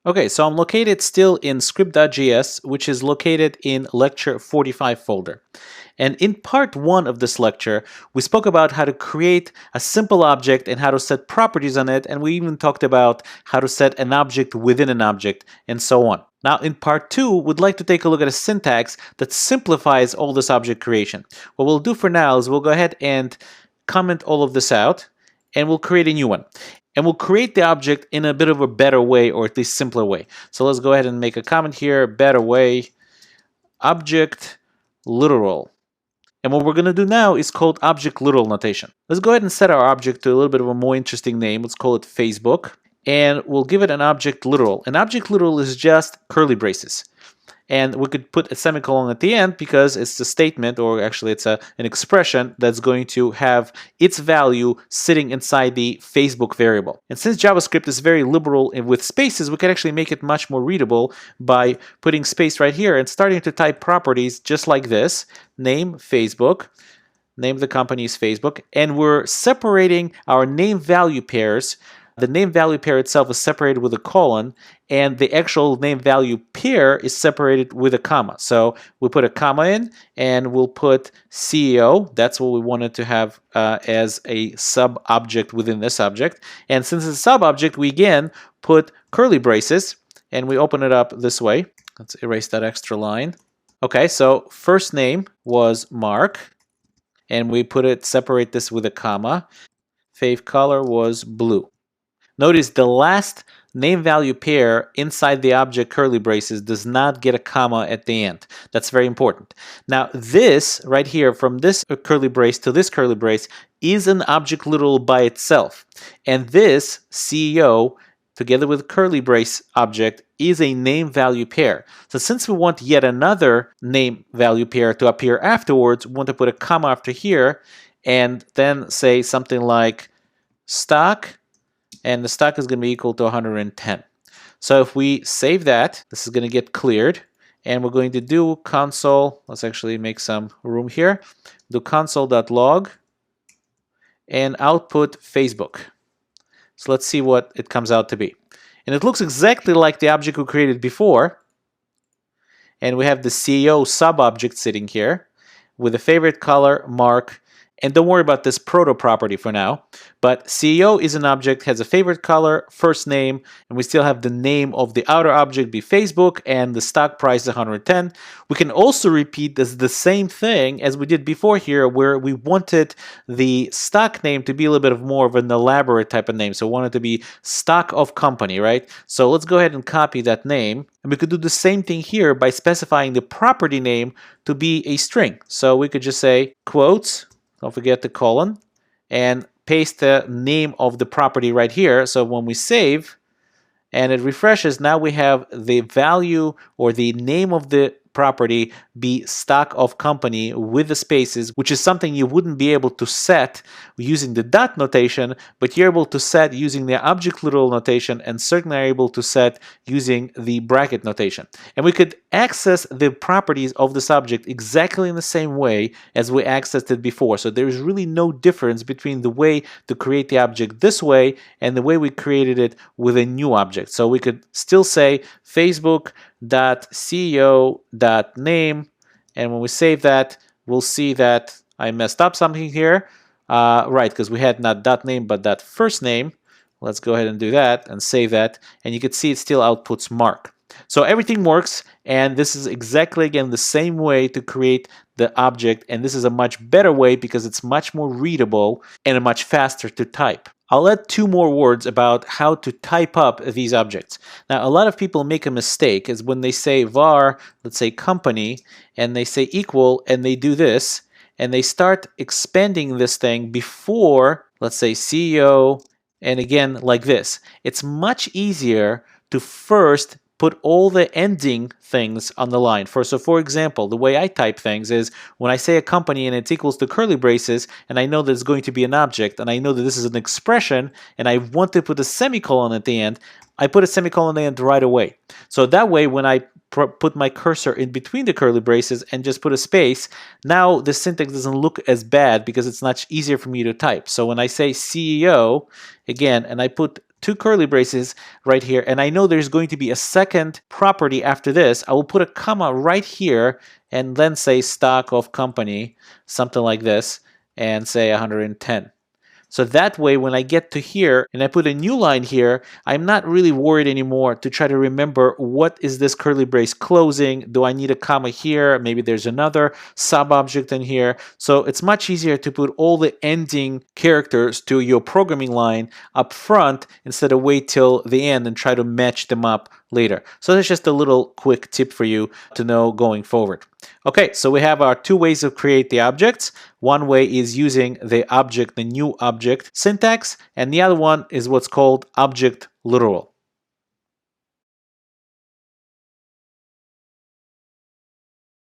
Okay, so I'm located still in script.js, which is located in lecture 45 folder. And in part 1 of this lecture, we spoke about how to create a simple object and how to set properties on it, and we even talked about how to set an object within an object, and so on. Now in part 2, we'd like to take a look at a syntax that simplifies all this object creation. What we'll do for now is we'll go ahead and comment all of this out, and we'll create a new one. And we'll create the object in a bit of a better way, or at least simpler way. So let's go ahead and make a comment here, better way, object literal. And what we're going to do now is called object literal notation. Let's go ahead and set our object to a little bit of a more interesting name. Let's call it Facebook. And we'll give it an object literal. An object literal is just curly braces. And we could put a semicolon at the end because it's a statement, or actually it's an expression that's going to have its value sitting inside the Facebook variable. And since JavaScript is very liberal with spaces, we can actually make it much more readable by putting space right here and starting to type properties just like this. Name Facebook, name of the company is Facebook, and we're separating our name value pairs. The name value pair itself is separated with a colon, and the actual name value pair is separated with a comma. So we put a comma in, and we'll put CEO. That's what we wanted to have as a sub-object within this object. And since it's a sub-object, we again put curly braces, and we open it up this way. Let's erase that extra line. Okay, so first name was Mark, and we separate this with a comma. Fave color was blue. Notice the last name value pair inside the object curly braces does not get a comma at the end. That's very important. Now this right here, from this curly brace to this curly brace, is an object literal by itself. And this CEO together with curly brace object is a name value pair. So since we want yet another name value pair to appear afterwards, we want to put a comma after here and then say something like stock, and the stock is going to be equal to 110. So if we save that, this is going to get cleared, and we're going to do console. Let's actually make some room here. Do console.log and output Facebook. So let's see what it comes out to be. And it looks exactly like the object we created before. And we have the CEO sub-object sitting here with a favorite color, Mark. And don't worry about this proto property for now, but CEO is an object, has a favorite color, first name, and we still have the name of the outer object be Facebook, and the stock price is 110. We can also repeat this the same thing as we did before here, where we wanted the stock name to be a little bit of more of an elaborate type of name. So we want it to be stock of company, right? So let's go ahead and copy that name. And we could do the same thing here by specifying the property name to be a string. So we could just say quotes, don't forget the colon, and paste the name of the property right here. So when we save and it refreshes, now we have the value or the name of the property be stock of company with the spaces, which is something you wouldn't be able to set using the dot notation, but you're able to set using the object literal notation, and certainly are able to set using the bracket notation. And we could access the properties of this object exactly in the same way as we accessed it before. So there's really no difference between the way to create the object this way and the way we created it with a new object. So we could still say Facebook.ceo.name, and when we save that, we'll see that I messed up something here, right, because we had not .name but .first name. Let's go ahead and do that and save that, and you can see it still outputs Mark. So everything works, and this is exactly, again, the same way to create the object, and this is a much better way because it's much more readable and much faster to type. I'll add two more words about how to type up these objects. Now, a lot of people make a mistake is when they say var, let's say company, and they say equal, and they do this, and they start expanding this thing before, let's say CEO, and again, like this. It's much easier to first put all the ending things on the line. So for example, the way I type things is when I say a company and it's equals to curly braces, and I know that it's going to be an object, and I know that this is an expression, and I want to put a semicolon at the end, I put a semicolon at the end right away. So that way, when I put my cursor in between the curly braces and just put a space, now the syntax doesn't look as bad because it's much easier for me to type. So when I say CEO, again, and I put two curly braces right here, and I know there's going to be a second property after this, I will put a comma right here and then say stock of company, something like this, and say 110. So that way, when I get to here and I put a new line here, I'm not really worried anymore to try to remember what is this curly brace closing. Do I need a comma here? Maybe there's another sub-object in here. So it's much easier to put all the ending characters to your programming line up front instead of wait till the end and try to match them up later. So that's just a little quick tip for you to know going forward. Okay, so we have our two ways of create the objects. One way is using the new object syntax, and the other one is what's called object literal.